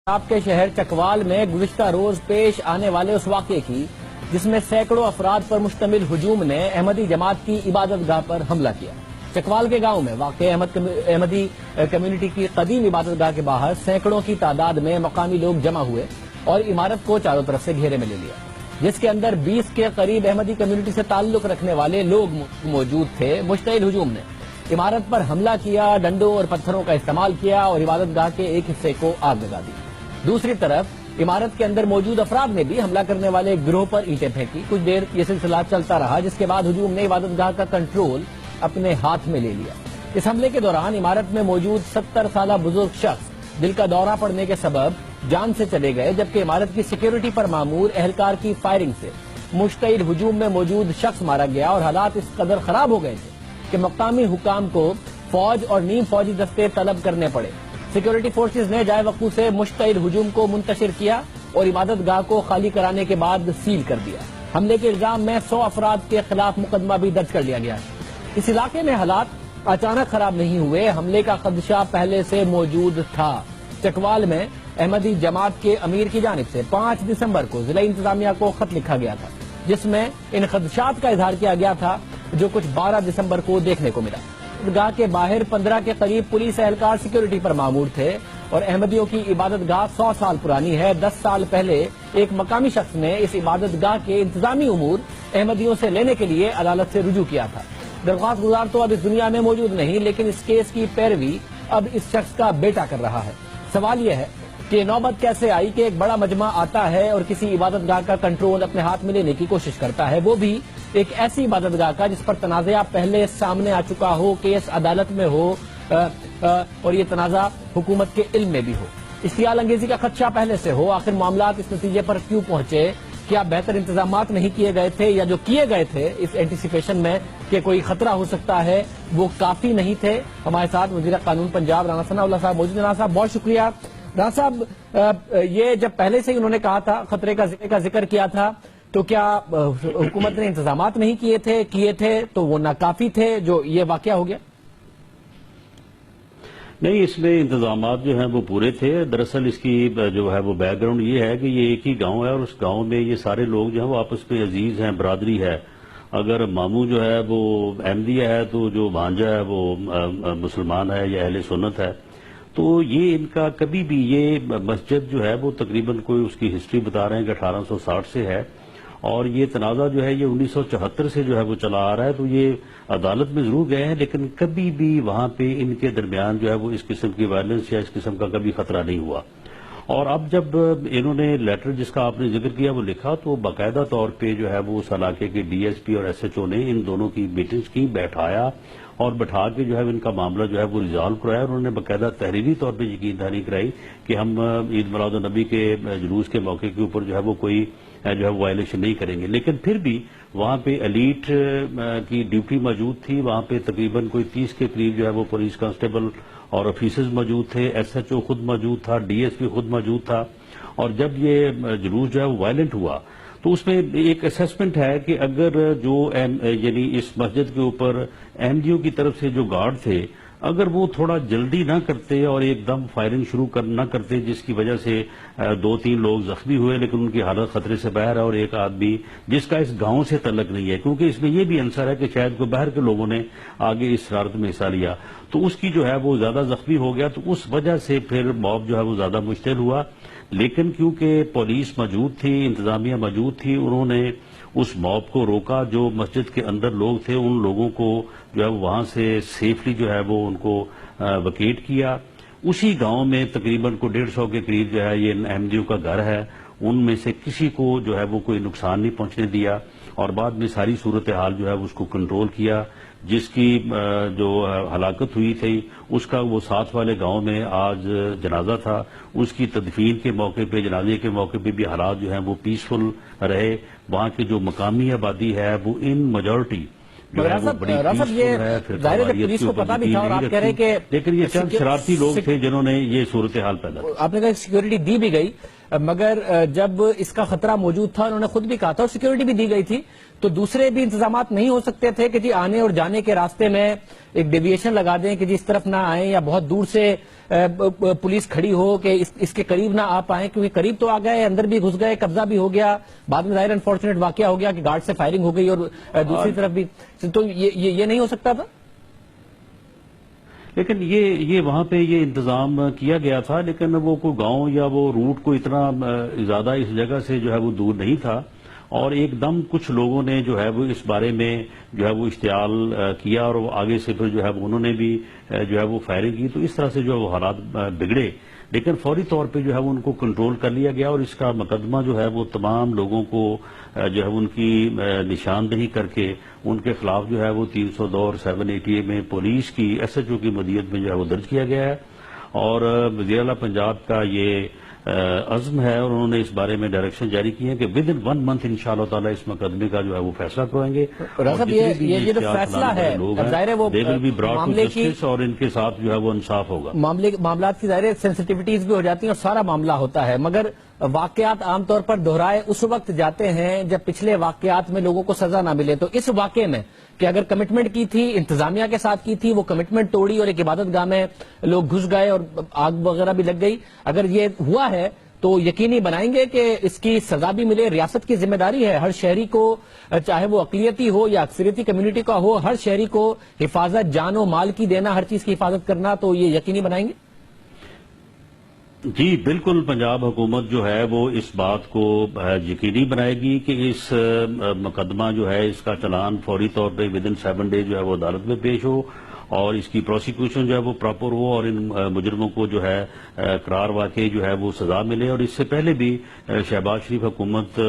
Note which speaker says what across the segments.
Speaker 1: آپ کے شہر چکوال میں گزشتہ روز پیش آنے والے اس واقعے کی جس میں سینکڑوں افراد پر مشتمل ہجوم نے احمدی جماعت کی عبادت گاہ پر حملہ کیا۔ چکوال کے گاؤں میں واقع احمدی کمیونٹی کی قدیم عبادت گاہ کے باہر سینکڑوں کی تعداد میں مقامی لوگ جمع ہوئے اور عمارت کو چاروں طرف سے گھیرے میں لے لیا، جس کے اندر 20 کے قریب احمدی کمیونٹی سے تعلق رکھنے والے لوگ موجود تھے۔ مشتعل ہجوم نے عمارت پر حملہ کیا، ڈنڈوں اور پتھروں کا استعمال کیا اور عبادت گاہ کے ایک حصے کو آگ لگا دی۔ دوسری طرف عمارت کے اندر موجود افراد نے بھی حملہ کرنے والے ایک گروہ پر اینٹیں پھینکی۔ کچھ دیر یہ سلسلہ چلتا رہا، جس کے بعد ہجوم نے عبادت گاہ کا کنٹرول اپنے ہاتھ میں لے لیا۔ اس حملے کے دوران عمارت میں موجود 70 سالہ بزرگ شخص دل کا دورہ پڑنے کے سبب جان سے چلے گئے، جبکہ عمارت کی سیکیورٹی پر مامور اہلکار کی فائرنگ سے مشتعل ہجوم میں موجود شخص مارا گیا اور حالات اس قدر خراب ہو گئے تھے کہ مقامی حکام کو فوج اور نیم فوجی دستے طلب کرنے پڑے۔ سیکیورٹی فورسز نے جائے وقوع سے مشتعل ہجوم کو منتشر کیا اور عبادت گاہ کو خالی کرانے کے بعد سیل کر دیا۔ حملے کے الزام میں 100 افراد کے خلاف مقدمہ بھی درج کر لیا گیا ہے۔ اس علاقے میں حالات اچانک خراب نہیں ہوئے، حملے کا خدشہ پہلے سے موجود تھا۔ چکوال میں احمدی جماعت کے امیر کی جانب سے 5 دسمبر کو ضلع انتظامیہ کو خط لکھا گیا تھا، جس میں ان خدشات کا اظہار کیا گیا تھا جو کچھ 12 دسمبر کو دیکھنے کو ملا۔ گاہ کے باہر 15 کے قریب پولیس اہلکار سیکیورٹی پر مامور تھے اور احمدیوں کی عبادت گاہ 100 سال پرانی ہے۔ 10 سال پہلے ایک مقامی شخص نے اس عبادت گاہ کے انتظامی امور احمدیوں سے لینے کے لیے عدالت سے رجوع کیا تھا۔ درخواست گزار تو اب اس دنیا میں موجود نہیں، لیکن اس کیس کی پیروی اب اس شخص کا بیٹا کر رہا ہے۔ سوال یہ ہے کہ نوبت کیسے آئی کہ ایک بڑا مجمع آتا ہے اور کسی عبادت گاہ کا کنٹرول اپنے ہاتھ میں لینے کی کوشش کرتا ہے، وہ بھی ایک ایسی عبادت گاہ کا جس پر تنازعہ پہلے سامنے آ چکا ہو، کیس عدالت میں ہو اور یہ تنازع حکومت کے علم میں بھی ہو، اشتعال انگیزی کا خدشہ پہلے سے ہو۔ آخر معاملات اس نتیجے پر کیوں پہنچے؟ کیا بہتر انتظامات نہیں کیے گئے تھے یا جو کیے گئے تھے اس اینٹیسپیشن میں کہ کوئی خطرہ ہو سکتا ہے وہ کافی نہیں تھے؟ ہمارے ساتھ وزیر قانون پنجاب رانا ثناء اللہ صاحب موجود ہیں۔ رانا صاحب بہت شکریہ۔ رانا صاحب، یہ جب پہلے سے ہی انہوں نے کہا تھا، خطرے کا ذکر کیا تھا، تو کیا حکومت نے انتظامات نہیں کیے تھے تو وہ ناکافی تھے جو یہ واقعہ ہو گیا؟
Speaker 2: نہیں، اس میں انتظامات جو ہیں وہ پورے تھے۔ دراصل اس کی جو ہے وہ بیک گراؤنڈ یہ ہے کہ یہ ایک ہی گاؤں ہے اور اس گاؤں میں یہ سارے لوگ جو ہیں وہ آپس میں عزیز ہیں، برادری ہے۔ اگر ماموں جو ہے وہ احمدی ہے تو جو بھانجا ہے وہ مسلمان ہے یا اہل سنت ہے، تو یہ ان کا کبھی بھی یہ مسجد جو ہے وہ تقریباً کوئی اس کی ہسٹری بتا رہے ہیں کہ 1860 سے ہے اور یہ تنازع جو ہے یہ 1974 سے جو ہے وہ چلا آ رہا ہے۔ تو یہ عدالت میں ضرور گئے ہیں لیکن کبھی بھی وہاں پہ ان کے درمیان جو ہے وہ اس قسم کی وائلنس یا اس قسم کا کبھی خطرہ نہیں ہوا۔ اور اب جب انہوں نے لیٹر جس کا آپ نے ذکر کیا وہ لکھا تو باقاعدہ طور پہ جو ہے وہ اس علاقے کے ڈی ایس پی اور ایس ایچ او نے ان دونوں کی میٹنگز کی، بیٹھایا اور بٹھا کے جو ہے ان کا معاملہ جو ہے وہ ریزالو کرایا۔ انہوں نے باقاعدہ تحریری طور پہ یقین دہانی کرائی کہ ہم عید میلاد النبی کے جلوس کے موقع کے اوپر جو ہے وہ کوئی جو ہے وائلیشن نہیں کریں گے، لیکن پھر بھی وہاں پہ ایلیٹ کی ڈیوٹی موجود تھی۔ وہاں پہ تقریباً کوئی 30 کے قریب جو ہے وہ پولیس کانسٹیبل اور آفیسرز موجود تھے، ایس ایچ او خود موجود تھا، ڈی ایس پی خود موجود تھا۔ اور جب یہ جلوس جو ہے وہ وائلنٹ ہوا تو اس میں ایک اسیسمنٹ ہے کہ اگر جو یعنی اس مسجد کے اوپر احمدیوں کی طرف سے جو گارڈ تھے اگر وہ تھوڑا جلدی نہ کرتے اور ایک دم فائرنگ شروع نہ کرتے، جس کی وجہ سے 2-3 لوگ زخمی ہوئے لیکن ان کی حالت خطرے سے باہر ہے اور ایک آدمی جس کا اس گاؤں سے تعلق نہیں ہے، کیونکہ اس میں یہ بھی عنصر ہے کہ شاید کوئی باہر کے لوگوں نے آگے اس شرارت میں حصہ لیا تو اس کی جو ہے وہ زیادہ زخمی ہو گیا، تو اس وجہ سے پھر موب جو ہے وہ زیادہ مشتعل ہوا۔ لیکن کیونکہ پولیس موجود تھی، انتظامیہ موجود تھی، انہوں نے اس موب کو روکا۔ جو مسجد کے اندر لوگ تھے ان لوگوں کو جو ہے وہاں سے سیفلی جو ہے وہ ان کو ویکیٹ کیا۔ اسی گاؤں میں تقریباً کو 150 کے قریب جو ہے یہ احمدیوں کا گھر ہے، ان میں سے کسی کو جو ہے وہ کوئی نقصان نہیں پہنچنے دیا اور بعد میں ساری صورتحال جو ہے اس کو کنٹرول کیا۔ جس کی جو ہلاکت ہوئی تھی اس کا وہ ساتھ والے گاؤں میں آج جنازہ تھا، اس کی تدفین کے موقع پہ، جنازے کے موقع پہ بھی حالات جو ہیں وہ پیسفل رہے۔ وہاں کی جو مقامی آبادی ہے وہ ان میجورٹی جو ہے وہ بڑی پیسفل ہے، پھر
Speaker 1: پولیس کو پتا بھی تھا اور آپ کہہ رہے کہ
Speaker 2: لیکن یہ چند شرارتی لوگ تھے جنہوں نے یہ صورتحال پیدا کی۔
Speaker 1: آپ نے کہا سیکیورٹی دی بھی گئی، مگر جب اس کا خطرہ موجود تھا انہوں نے خود بھی کہا تھا اور سیکیورٹی بھی دی گئی تھی تو دوسرے بھی انتظامات نہیں ہو سکتے تھے کہ جی آنے اور جانے کے راستے میں ایک ڈیویشن لگا دیں کہ جی اس طرف نہ آئیں یا بہت دور سے پولیس کھڑی ہو کہ اس کے قریب نہ آپ آئیں کیونکہ قریب تو آ گئے اندر بھی گھس گئے قبضہ بھی ہو گیا بعد میں ظاہر انفارچونیٹ واقعہ ہو گیا کہ گارڈ سے فائرنگ ہو گئی اور دوسری طرف بھی تو یہ نہیں ہو سکتا تھا
Speaker 2: لیکن یہ وہاں پہ یہ انتظام کیا گیا تھا لیکن وہ کوئی گاؤں یا وہ روٹ کو اتنا زیادہ اس جگہ سے جو ہے وہ دور نہیں تھا اور ایک دم کچھ لوگوں نے جو ہے وہ اس بارے میں جو ہے وہ اشتعال کیا اور آگے سے پھر جو ہے وہ انہوں نے بھی جو ہے وہ فائرنگ کی تو اس طرح سے جو ہے وہ حالات بگڑے لیکن فوری طور پہ جو ہے وہ ان کو کنٹرول کر لیا گیا اور اس کا مقدمہ جو ہے وہ تمام لوگوں کو جو ہے ان کی نشاندہی کر کے ان کے خلاف جو ہے وہ 302 اور 780 میں پولیس کی ایس ایچ او کی مدیریت میں جو ہے وہ درج کیا گیا ہے اور وزیر اعلیٰ پنجاب کا یہ عزم ہے اور انہوں نے اس بارے میں ڈائریکشن جاری کی ہے کہ ود ان 1 منتھ انشاءاللہ تعالی اس مقدمے کا جو ہے وہ فیصلہ کریں گے
Speaker 1: یہ جو فیصلہ ہے ظاہر ہے وہ
Speaker 2: معاملے کی اور ان کے ساتھ جو ہے وہ انصاف ہوگا
Speaker 1: معاملات کی ظاہر سینسٹیوٹیز بھی ہو جاتی ہیں اور سارا معاملہ ہوتا ہے مگر واقعات عام طور پر دہرائے اس وقت جاتے ہیں جب پچھلے واقعات میں لوگوں کو سزا نہ ملے تو اس واقعے میں کہ اگر کمٹمنٹ کی تھی انتظامیہ کے ساتھ کی تھی وہ کمٹمنٹ توڑی اور ایک عبادت گاہ میں لوگ گھس گئے اور آگ وغیرہ بھی لگ گئی اگر یہ ہوا ہے تو یقینی بنائیں گے کہ اس کی سزا بھی ملے ریاست کی ذمہ داری ہے ہر شہری کو چاہے وہ اقلیتی ہو یا اکثریتی کمیونٹی کا ہو ہر شہری کو حفاظت جان و مال کی دینا ہر چیز کی حفاظت کرنا تو یہ یقینی بنائیں گے
Speaker 2: جی بالکل پنجاب حکومت جو ہے وہ اس بات کو یقینی بنائے گی کہ اس مقدمہ جو ہے اس کا چلان فوری طور پہ ود ان 7 ڈیز جو ہے وہ عدالت میں پیش ہو اور اس کی پروسیکیوشن جو ہے وہ پراپر ہو اور ان مجرموں کو جو ہے قرار واقعی جو ہے وہ سزا ملے اور اس سے پہلے بھی شہباز شریف حکومت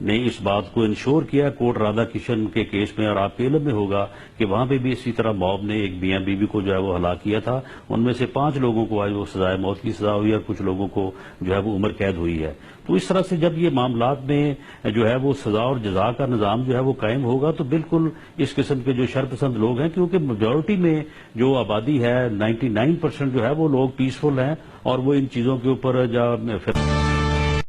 Speaker 2: نے اس بات کو انشور کیا کوٹ رادھا کشن کے کیس میں اور آپ کے علم میں ہوگا کہ وہاں پہ بھی اسی طرح موب نے ایک میاں بیوی کو جو ہے وہ ہلاک کیا تھا ان میں سے 5 لوگوں کو آج وہ سزائے موت کی سزا ہوئی اور کچھ لوگوں کو جو ہے وہ عمر قید ہوئی ہے تو اس طرح سے جب یہ معاملات میں جو ہے وہ سزا اور جزا کا نظام جو ہے وہ قائم ہوگا تو بالکل اس قسم کے جو شرپسند لوگ ہیں کیونکہ میجورٹی میں جو آبادی ہے 99% جو ہے وہ لوگ پیسفل ہیں اور وہ ان چیزوں کے اوپر